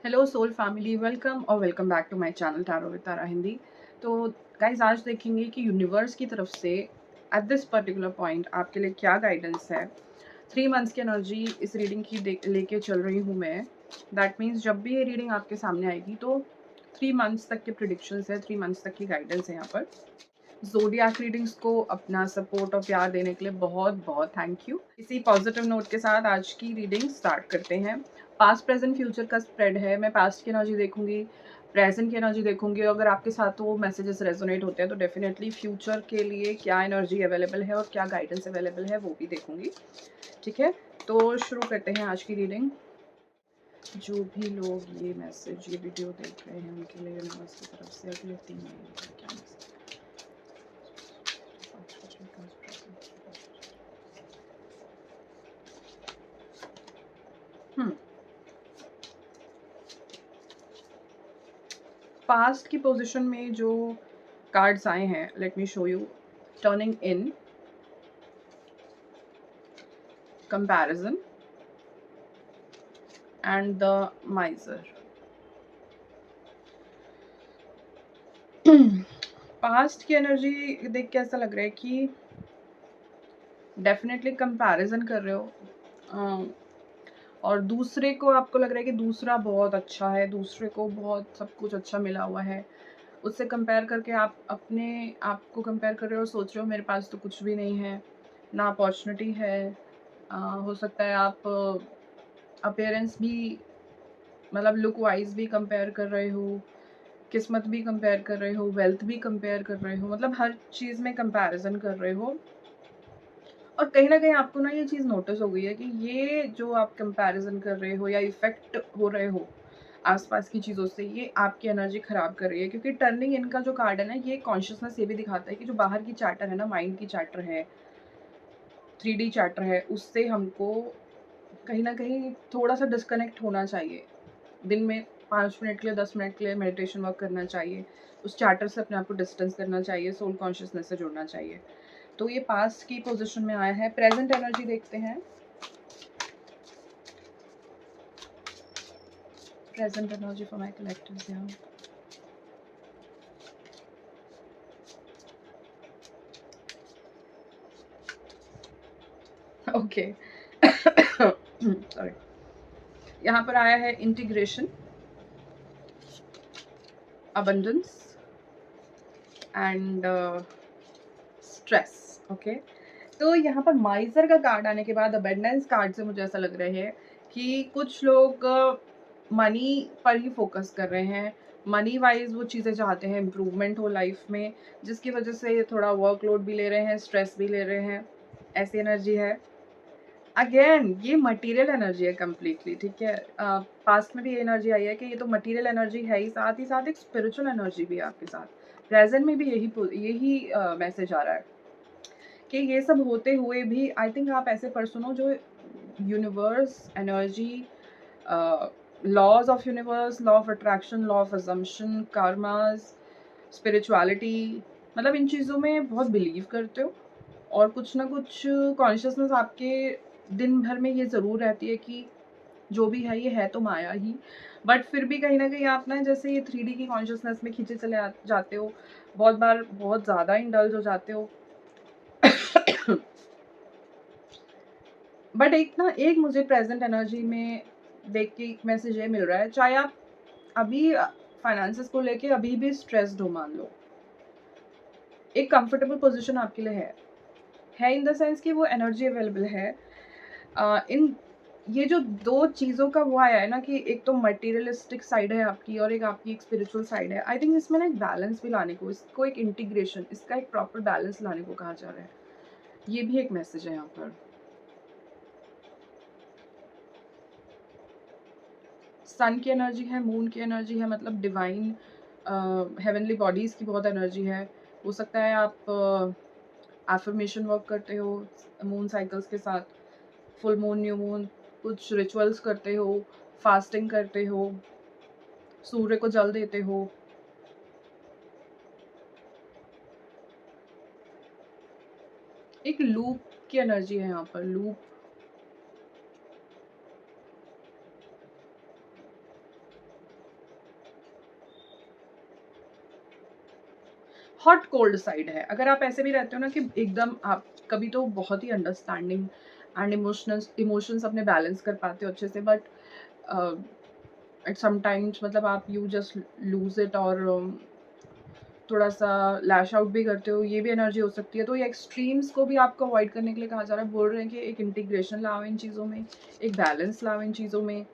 Hello soul family, welcome और welcome back to my channel tarot with Tara Hindi. तो guys आज देखेंगे कि यूनिवर्स की तरफ से एट दिस पर्टिकुलर पॉइंट आपके लिए क्या गाइडेंस है। 3 मंथ्स की एनर्जी इस रीडिंग की लेके चल रही हूँ मैं। दैट मीन्स जब भी ये रीडिंग आपके सामने आएगी तो 3 मंथ्स तक के प्रिडिक्शंस है, 3 मंथ्स तक की गाइडेंस है यहाँ पर। ज़ोडिएक रीडिंग्स को अपना सपोर्ट और प्यार देने के लिए बहुत बहुत थैंक यू। इसी पॉजिटिव नोट के साथ आज की रीडिंग स्टार्ट करते हैं। पास्ट प्रेजेंट फ्यूचर का स्प्रेड है। मैं पास्ट की एनर्जी देखूंगी, प्रेजेंट की एनर्जी देखूंगी। अगर आपके साथ वो मैसेजेस रेजोनेट होते हैं तो डेफिनेटली फ्यूचर के लिए क्या एनर्जी अवेलेबल है और क्या गाइडेंस अवेलेबल है वो भी देखूंगी। ठीक है, तो शुरू करते हैं आज की रीडिंग। जो भी लोग ये मैसेज ये वीडियो देख रहे हैं उनके लिए यूनिवर्स की तरफ से अगले 3 महीने का क्या मैसेज। पास्ट की पोजीशन में जो कार्ड्स आए हैं, let me show you. Turning in, comparison and the माइजर। Past की एनर्जी देख के ऐसा लग रहा है कि डेफिनेटली कंपैरिजन कर रहे हो, और दूसरे को आपको लग रहा है कि दूसरा बहुत अच्छा है, दूसरे को बहुत सब कुछ अच्छा मिला हुआ है। उससे कंपेयर करके आप अपने आप को कंपेयर कर रहे हो और सोच रहे हो मेरे पास तो कुछ भी नहीं है, ना अपॉर्चुनिटी है। हो सकता है आप अपीयरेंस भी, मतलब लुक वाइज भी कंपेयर कर रहे हो, किस्मत भी कंपेयर कर रहे हो, वेल्थ भी कंपेयर कर रहे हो, मतलब हर चीज़ में कंपैरिजन कर रहे हो। और कहीं ना कहीं आपको ना ये चीज़ नोटिस हो गई है कि ये जो आप कंपैरिजन कर रहे हो या इफेक्ट हो रहे हो आसपास की चीज़ों से, ये आपकी एनर्जी खराब कर रही है। क्योंकि टर्निंग इनका जो कार्ड है ना, ये कॉन्शियसनेस ये भी दिखाता है कि जो बाहर की चैटर है ना, माइंड की चैटर है, 3D चैटर है, उससे हमको कहीं ना कहीं थोड़ा सा डिस्कनेक्ट होना चाहिए। दिन में 5 मिनट के लिए, 10 मिनट के लिए मेडिटेशन वर्क करना चाहिए। उस चैटर से अपने आप को डिस्टेंस करना चाहिए, सोल कॉन्शियसनेस से जुड़ना चाहिए। तो ये पास्ट की पोजीशन में आया है। प्रेजेंट एनर्जी देखते हैं। Present energy for my collectives यहाँ। Okay, sorry. यहाँ पर आया है integration, abundance and stress. Okay, तो यहाँ पर माइजर का कार्ड आने के बाद अबंडेंस कार्ड से मुझे ऐसा लग रहा है कि कुछ लोग मनी पर ही फोकस कर रहे हैं। मनी वाइज वो चीज़ें चाहते हैं, इम्प्रूवमेंट हो लाइफ में, जिसकी वजह से ये थोड़ा वर्कलोड भी ले रहे हैं, स्ट्रेस भी ले रहे हैं। ऐसी एनर्जी है। अगेन ये मटेरियल एनर्जी है कम्प्लीटली। ठीक है, पास्ट में भी ये एनर्जी आई है कि ये तो मटेरियल एनर्जी है ही, साथ ही साथ एक स्पिरिचुअल एनर्जी भी है आपके साथ। प्रेजेंट में भी यही मैसेज आ रहा है कि ये सब होते हुए भी आई थिंक आप ऐसे पर्सन हो जो universe energy, laws of universe, law of attraction, law of assumption, karmas, spirituality, मतलब इन चीज़ों में बहुत बिलीव करते हो। और कुछ ना कुछ कॉन्शियसनेस आपके दिन भर में ये ज़रूर रहती है कि जो भी है ये है तो माया ही। बट फिर भी कहीं ना कहीं आप ना जैसे ये 3D की कॉन्शियसनेस में खींचे चले जाते हो, बहुत बार बहुत ज़्यादा इंडल्ज हो जाते हो। बट एक मुझे प्रेजेंट एनर्जी में देख के एक मैसेज ये मिल रहा है, चाहे आप अभी फाइनेंसेस को लेके अभी भी स्ट्रेस्ड हो, मान लो एक कंफर्टेबल पोजीशन आपके लिए है इन द सेंस कि वो एनर्जी अवेलेबल है। इन ये जो दो चीज़ों का वो आया है ना कि एक तो मटेरियलिस्टिक साइड है आपकी और एक आपकी एक स्पिरिचुअल साइड है। आई थिंक इसमें ना एक बैलेंस भी लाने को, इसको एक इंटीग्रेशन, इसका एक प्रॉपर बैलेंस लाने को कहा जा रहा है। ये भी एक मैसेज है यहाँ पर। सन की एनर्जी है, मून की एनर्जी है, मतलब डिवाइन हेवनली बॉडीज़ की बहुत एनर्जी है। हो सकता है आप एफर्मेशन वर्क करते हो मून साइकिल्स के साथ, फुल मून, न्यू मून, कुछ रिचुअल्स करते हो, फास्टिंग करते हो, सूर्य को जल देते हो। एक लूप की एनर्जी है यहाँ पर, लूप। हॉट कोल्ड साइड है। अगर आप ऐसे भी रहते हो ना कि एकदम आप कभी तो बहुत ही अंडरस्टैंडिंग एंड इमोशंस अपने बैलेंस कर पाते हो अच्छे से, बट एट समटाइम्स मतलब आप यू जस्ट लूज इट और थोड़ा सा लैश आउट भी करते हो, ये भी एनर्जी हो सकती है। तो ये एक्सट्रीम्स को भी आपको अवॉइड करने के लिए कहा जा रहा है। बोल रहे हैं कि एक इंटीग्रेशन लाओ इन चीज़ों में, एक बैलेंस लाओ इन चीज़ों में।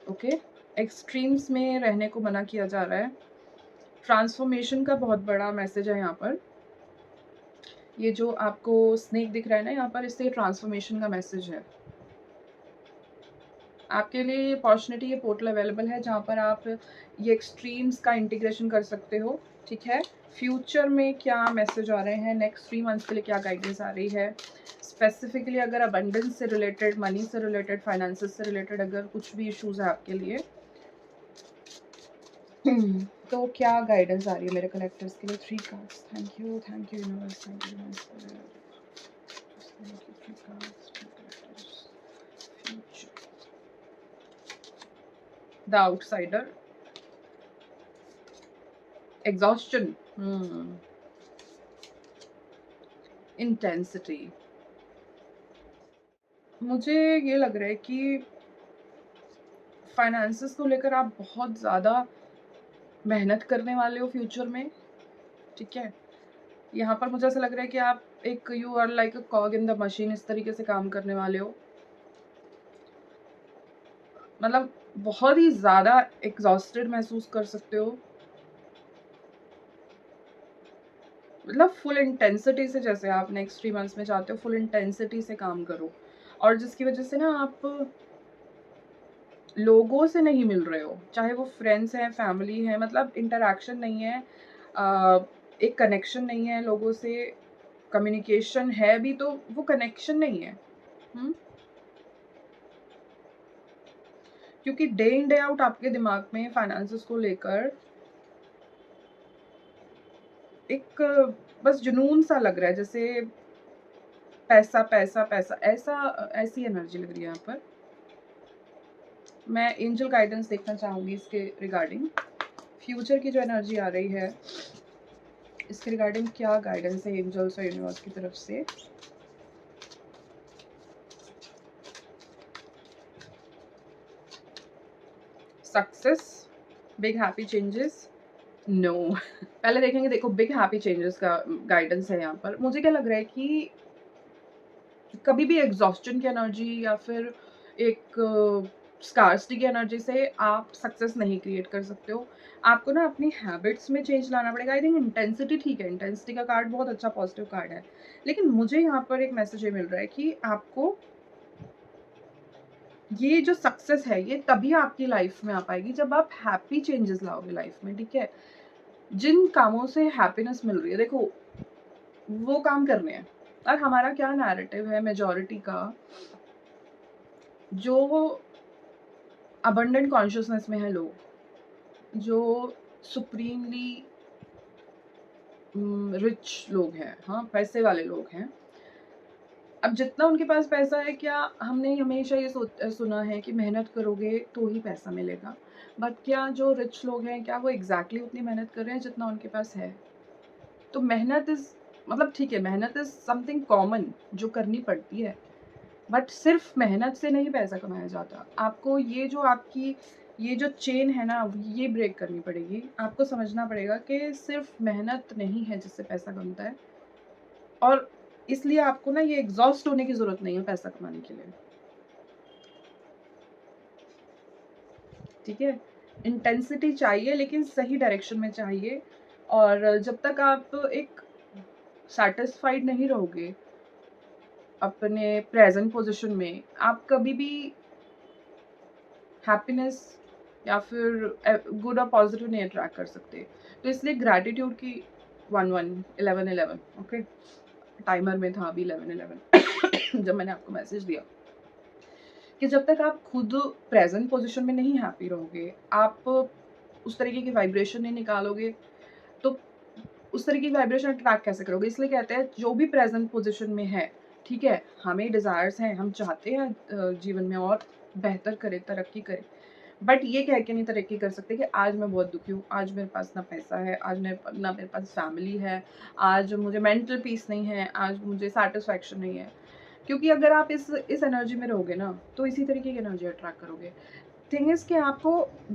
ओके, एक्सट्रीम्स में रहने को मना किया जा रहा है। ट्रांसफॉर्मेशन का बहुत बड़ा मैसेज है यहाँ पर। ये जो आपको स्नेक दिख रहा है ना यहाँ पर, इससे ट्रांसफॉर्मेशन का मैसेज है। आपके लिए ये अपॉर्चुनिटी, ये पोर्टल अवेलेबल है जहाँ पर आप ये एक्सट्रीम्स का इंटीग्रेशन कर सकते हो। ठीक है, फ्यूचर में क्या मैसेज आ रहे हैं, नेक्स्ट 3 मंथ्स के लिए क्या गाइडेंस आ रही है स्पेसिफिकली, अगर अबंडेंस से रिलेटेड, मनी से रिलेटेड, फाइनेंसेस से रिलेटेड अगर कुछ भी इश्यूज है आपके लिए तो क्या गाइडेंस आ रही है मेरे कलेक्टर्स के लिए। 3 cards. Thank you universe, thank you universe. The outsider, exhaustion, intensity. मुझे ये लग रहा है कि फाइनेंसेस को लेकर आप बहुत ज़्यादा मेहनत करने वाले हो फ्यूचर में। ठीक है, यहाँ पर मुझे ऐसा लग रहा है कि आप एक you are like a cog in the machine, इस तरीके से काम करने वाले हो। मतलब बहुत ही ज़्यादा एग्जॉस्टेड महसूस कर सकते हो, मतलब फुल इंटेंसिटी से, जैसे आप नेक्स्ट 3 मंथ्स में चाहते हो फुल इंटेंसिटी से काम करो, और जिसकी वजह से ना आप लोगों से नहीं मिल रहे हो, चाहे वो फ्रेंड्स हैं, फैमिली है, मतलब इंटरेक्शन नहीं है, एक कनेक्शन नहीं है लोगों से, कम्युनिकेशन है भी तो वो कनेक्शन नहीं है। क्योंकि डे इन डे आउट आपके दिमाग में फाइनेंसेस को लेकर एक बस जुनून सा लग रहा है, जैसे पैसा पैसा पैसा, ऐसी एनर्जी लग रही है यहाँ पर। मैं एंजल गाइडेंस देखना चाहूँगी इसके रिगार्डिंग, फ्यूचर की जो एनर्जी आ रही है इसके रिगार्डिंग क्या गाइडेंस है एंजल्स और यूनिवर्स की तरफ से। Success, big happy changes, no. पहले देखेंगे, देखो बिग हैप्पी चेंजेस का गाइडेंस है यहाँ पर। मुझे क्या लग रहा है कि कभी भी एग्जॉस्टन की एनर्जी या फिर एक स्कार्सिटी की एनर्जी से आप सक्सेस नहीं क्रिएट कर सकते हो। आपको ना अपनी हैबिट्स में चेंज लाना पड़ेगा। आई थिंक इंटेंसिटी ठीक है, इंटेंसिटी का कार्ड बहुत अच्छा पॉजिटिव कार्ड है, लेकिन मुझे यहाँ पर एक मैसेज ये मिल रहा है कि आपको ये जो सक्सेस है ये तभी आपकी लाइफ में आ पाएगी जब आप हैप्पी चेंजेस लाओगे लाइफ में। ठीक है, जिन कामों से हैप्पीनेस मिल रही है, देखो वो काम करने हैं। और हमारा क्या नैरेटिव है मेजॉरिटी का, जो अबंडेंट कॉन्शियसनेस में है लोग, जो सुप्रीमली रिच लोग हैं, हाँ पैसे वाले लोग हैं। अब जितना उनके पास पैसा है, क्या हमने हमेशा ये सुना है कि मेहनत करोगे तो ही पैसा मिलेगा, बट क्या जो रिच लोग हैं क्या वो एग्जैक्टली उतनी मेहनत कर रहे हैं जितना उनके पास है? तो मेहनत इज, मतलब ठीक है, मेहनत इज समथिंग कॉमन जो करनी पड़ती है, बट सिर्फ मेहनत से नहीं पैसा कमाया जाता। आपको ये जो आपकी ये जो चेन है ना, ये ब्रेक करनी पड़ेगी। आपको समझना पड़ेगा कि सिर्फ मेहनत नहीं है जिससे पैसा बनता है, और इसलिए आपको ना ये एग्जॉस्ट होने की जरूरत नहीं है पैसा कमाने के लिए। ठीक है, इंटेंसिटी चाहिए लेकिन सही डायरेक्शन में चाहिए, और जब तक आप एक सेटिस्फाइड नहीं रहोगे अपने प्रेजेंट पोजीशन में, आप कभी भी हैप्पीनेस या फिर गुड और पॉजिटिव नहीं अट्रैक्ट कर सकते। तो इसलिए ग्रैटिट्यूड की 11 11 ओके, टाइमर में था अभी 11 11 जब मैंने आपको मैसेज दिया कि जब तक आप खुद प्रेजेंट पोजीशन में नहीं हैप्पी रहोगे, आप उस तरीके की वाइब्रेशन नहीं निकालोगे, तो उस तरीके की वाइब्रेशन अट्रैक्ट कैसे करोगे? इसलिए कहते हैं जो भी प्रेजेंट पोजीशन में है, ठीक है, हमें डिज़ायर्स हैं, हम चाहते हैं जीवन में और बेहतर करें, तरक्की करें, बट ये कह के नहीं तरक्की कर सकते कि आज मैं बहुत दुखी हूँ, आज मेरे पास ना पैसा है, आज ना मेरे पास फैमिली है, आज मुझे मेंटल पीस नहीं है, आज मुझे सैटिस्फैक्शन नहीं है। क्योंकि अगर आप इस एनर्जी में रहोगे ना, तो इसी तरीके की एनर्जी अट्रैक्ट करोगे। थिंग इज़ कि आपको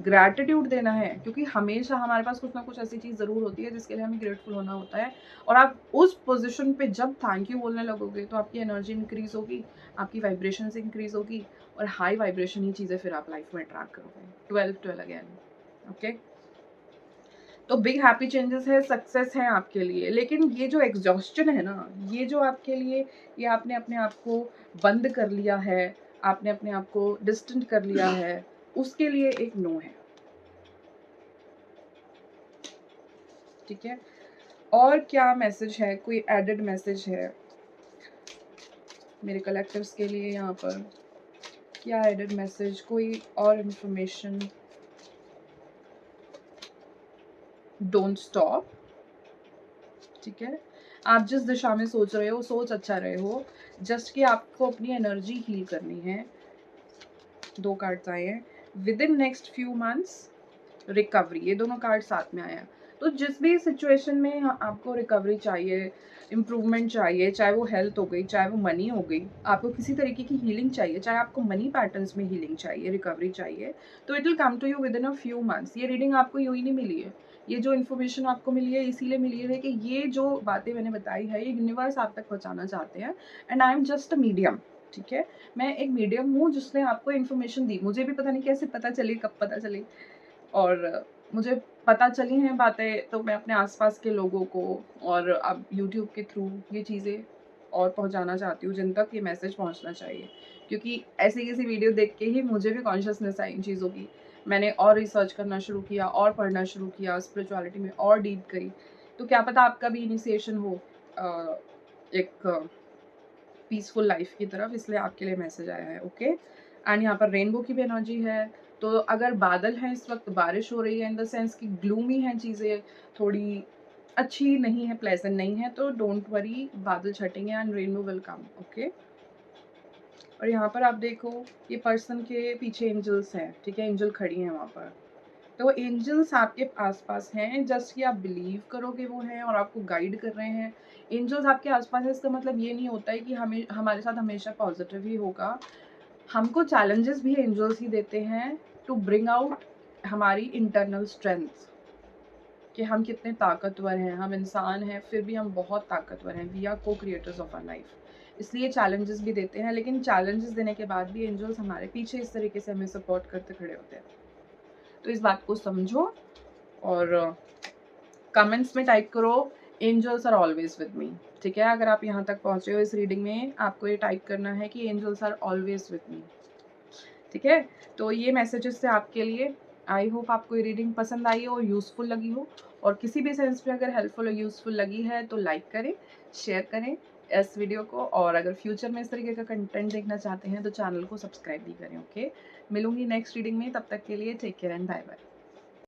ग्रैटिट्यूड देना है, क्योंकि हमेशा हमारे पास कुछ ना कुछ ऐसी चीज़ ज़रूर होती है जिसके लिए हमें ग्रेटफुल होना होता है। और आप उस पोज़ीशन पे जब थैंक यू बोलने लगोगे तो आपकी एनर्जी इंक्रीज़ होगी, आपकी वाइब्रेशंस इंक्रीज़ होगी और हाई वाइब्रेशन ही चीज़ें फिर आप लाइफ में अट्रैक्ट करोगे। 12 अगेन, ओके? तो बिग हैप्पी चेंजेस है, सक्सेस है आपके लिए। लेकिन ये जो एग्ज़ॉस्शन है ना, ये जो आपके लिए, ये आपने अपने आप को बंद कर लिया है, आपने अपने आप को डिस्टेंट कर लिया है, उसके लिए एक नो है, ठीक है? और क्या मैसेज है? कोई एडेड मैसेज है मेरे कलेक्टर्स के लिए यहाँ पर? क्या एडेड मैसेज, कोई और इन्फॉर्मेशन? डोंट स्टॉप, ठीक है? आप जिस दिशा में सोच रहे हो, सोच अच्छा रहे हो, जस्ट कि आपको अपनी एनर्जी हील करनी है। 2 कार्ड्स आए हैं। Within next few months recovery, ये दोनों कार्ड साथ में आए हैं। तो जिस भी सिचुएशन में आपको रिकवरी चाहिए, इम्प्रूवमेंट चाहिए, चाहे वो हेल्थ हो गई, चाहे वो मनी हो गई, आपको किसी तरीके की हीलिंग चाहिए, चाहे आपको मनी पैटर्न्स में हीलिंग चाहिए, रिकवरी चाहिए, तो it will come to you within a few months. ये रीडिंग आपको यूँ ही नहीं मिली है। ये जो इन्फॉर्मेशन आपको मिली है इसीलिए मिली है कि ये जो बातें मैंने बताई है, ये यूनिवर्स आप तक पहुँचाना चाहते हैं and I am just a medium, ठीक है? मैं एक मीडियम हूँ जिसने आपको इन्फॉर्मेशन दी। मुझे भी पता नहीं कैसे पता चली, कब पता चली, और मुझे पता चली हैं बातें, तो मैं अपने आसपास के लोगों को और अब यूट्यूब के थ्रू ये चीज़ें और पहुंचाना चाहती हूँ जिन तक ये मैसेज पहुंचना चाहिए। क्योंकि ऐसी किसी वीडियो देख के ही मुझे भी कॉन्शियसनेस आई इन चीज़ों की। मैंने और रिसर्च करना शुरू किया और पढ़ना शुरू किया, स्पिरिचुअलिटी में और डीप करी। तो क्या पता आपका भी इनिशिएशन हो एक पीसफुल लाइफ की तरफ, इसलिए आपके लिए मैसेज आया है, ओके? एंड यहाँ पर रेनबो की भी एनर्जी है। तो अगर बादल हैं इस वक्त, बारिश हो रही है, इन द सेंस कि ग्लूमी हैं चीज़ें, थोड़ी अच्छी नहीं है, प्लेजेंट नहीं है, तो डोंट वरी, बादल छटेंगे and rainbow will come, okay? और यहाँ पर आप देखो, ये पर्सन के पीछे एंजल्स हैं, ठीक है? एंजल खड़ी हैं वहाँ पर। तो एंजल्स आपके आसपास हैं, जस्ट कि आप बिलीव करो कि वो हैं और आपको गाइड कर रहे हैं। एंजल्स आपके आसपास है, इसका मतलब ये नहीं होता है कि हमें हमारे साथ हमेशा पॉजिटिव ही होगा। हमको चैलेंजेस भी एंजल्स ही देते हैं टू ब्रिंग आउट हमारी इंटरनल स्ट्रेंथ, कि हम कितने ताकतवर हैं। हम इंसान हैं फिर भी हम बहुत ताकतवर हैं। वी आर को क्रिएटर्स ऑफ आवर लाइफ। इसलिए चैलेंजेस भी देते हैं, लेकिन चैलेंजेस देने के बाद भी एंजल्स हमारे पीछे इस तरीके से हमें सपोर्ट करते खड़े होते हैं। तो इस बात को समझो और कमेंट्स में टाइप करो, angels are always with me, ठीक है? अगर आप यहाँ तक पहुँचे हो इस रीडिंग में, आपको ये टाइप करना है कि angels are always with me, ठीक है? तो ये मैसेजेस थे आपके लिए। आई होप आपको ये रीडिंग पसंद आई हो और यूज़फुल लगी हो, और किसी भी सेंस में अगर हेल्पफुल और यूज़फुल लगी है तो लाइक करें, शेयर करें इस वीडियो को, और अगर फ्यूचर में इस तरीके का कंटेंट देखना चाहते हैं तो चैनल को सब्सक्राइब भी करें, ओके? मिलूंगी नेक्स्ट रीडिंग में, तब तक के लिए take care and bye bye.